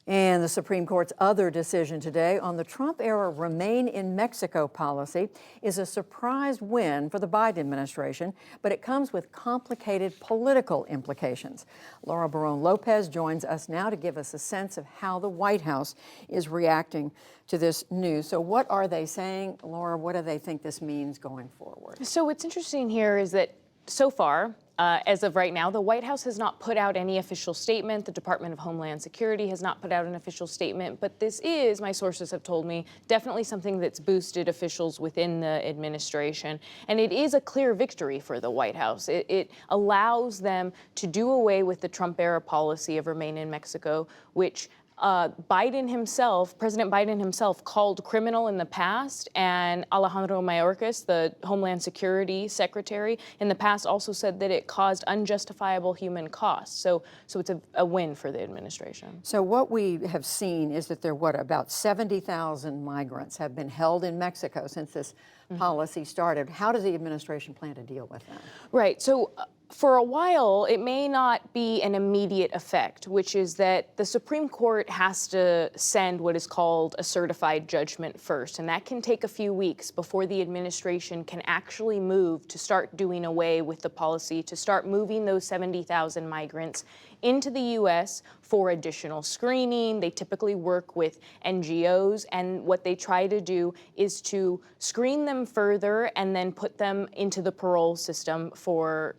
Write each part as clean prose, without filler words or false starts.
And the Supreme Court's other decision today on the Trump-era Remain in Mexico policy is a surprise win for the Biden administration, but it comes with complicated political implications. Laura Barón-López joins us now to give us a sense of how the White House is reacting to this news. So what are they saying? Laura, what do they think this means going forward? So what's interesting here is that so far, as of right now, the White House has not put out any official statement. The Department of Homeland Security has not put out an official statement. But this is, my sources have told me, definitely something that's boosted officials within the administration. And it is a clear victory for the White House. It allows them to do away with the Trump-era policy of Remain in Mexico, which President Biden himself called criminal in the past, and Alejandro Mayorkas, the Homeland Security Secretary, in the past also said that it caused unjustifiable human costs. So it's a win for the administration. So what we have seen is that about 70,000 migrants have been held in Mexico since this policy started. How does the administration plan to deal with that? Right. So for a while, it may not be an immediate effect, which is that the Supreme Court has to send what is called a certified judgment first, and that can take a few weeks before the administration can actually move to start doing away with the policy, to start moving those 70,000 migrants into the U.S. for additional screening. They typically work with NGOs, and what they try to do is to screen them further and then put them into the parole system for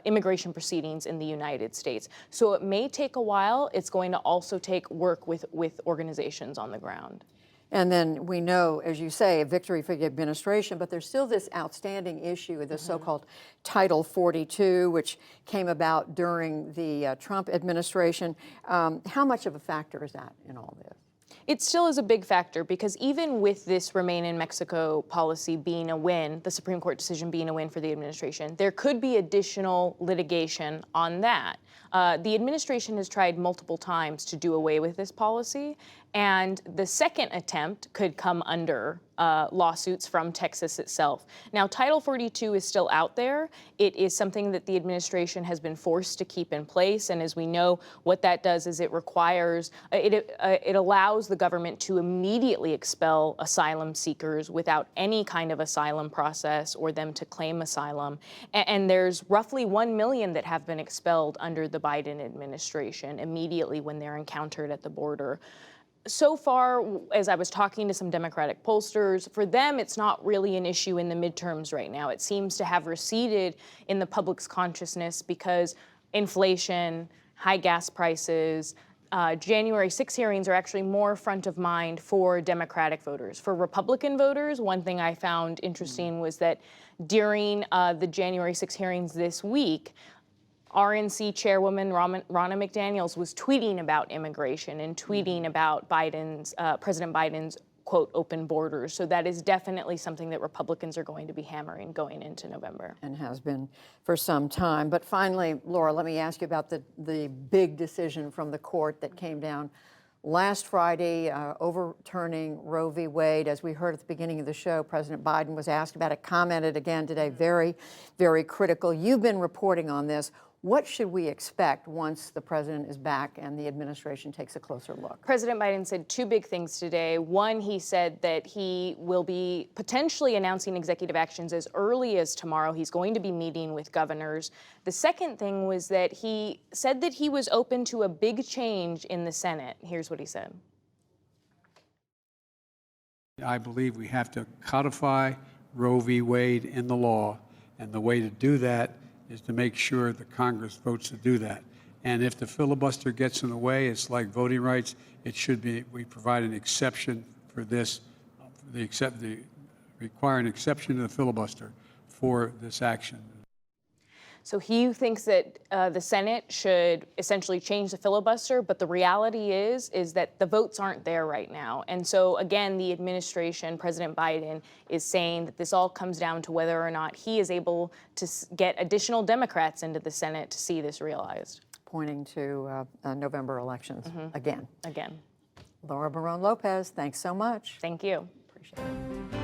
immigration proceedings in the United States. So it may take a while. It's going to also take work with organizations on the ground. And then we know, as you say, a victory for the administration, but there's still this outstanding issue of the so-called Title 42, which came about during the Trump administration. How much of a factor is that in all this? It still is a big factor because even with this Remain in Mexico policy being a win, the Supreme Court decision being a win for the administration, there could be additional litigation on that. The administration has tried multiple times to do away with this policy, and the second attempt could come under lawsuits from Texas itself. Now, Title 42 is still out there. It is something that the administration has been forced to keep in place, and as we know, what that does is it allows the government to immediately expel asylum seekers without any kind of asylum process or them to claim asylum. And there's roughly 1 million that have been expelled under the Biden administration immediately when they're encountered at the border. So far, as I was talking to some Democratic pollsters, for them, it's not really an issue in the midterms right now. It seems to have receded in the public's consciousness because inflation, high gas prices, January 6 hearings are actually more front of mind for Democratic voters. For Republican voters, one thing I found interesting was that during the January 6 hearings this week, RNC Chairwoman Ronna McDaniels was tweeting about immigration and tweeting about President Biden's, quote, open borders. So that is definitely something that Republicans are going to be hammering going into November. And has been for some time. But finally, Laura, let me ask you about the big decision from the court that came down last Friday, overturning Roe v. Wade. As we heard at the beginning of the show, President Biden was asked about it, commented again today, very, very critical. You've been reporting on this. What should we expect once the president is back and the administration takes a closer look? President Biden said two big things today. One, he said that he will be potentially announcing executive actions as early as tomorrow. He's going to be meeting with governors. The second thing was that he said that he was open to a big change in the Senate. Here's what he said. I believe we have to codify Roe v. Wade in the law, and the way to do that is to make sure the Congress votes to do that. And if the filibuster gets in the way, it's like voting rights. It should be, we provide an exception for this, require an exception to the filibuster for this action. So he thinks that the Senate should essentially change the filibuster, but the reality is that the votes aren't there right now. And so, again, the administration, President Biden, is saying that this all comes down to whether or not he is able to get additional Democrats into the Senate to see this realized. Pointing to November elections again. Again. Laura Barón-López, thanks so much. Thank you. Appreciate it.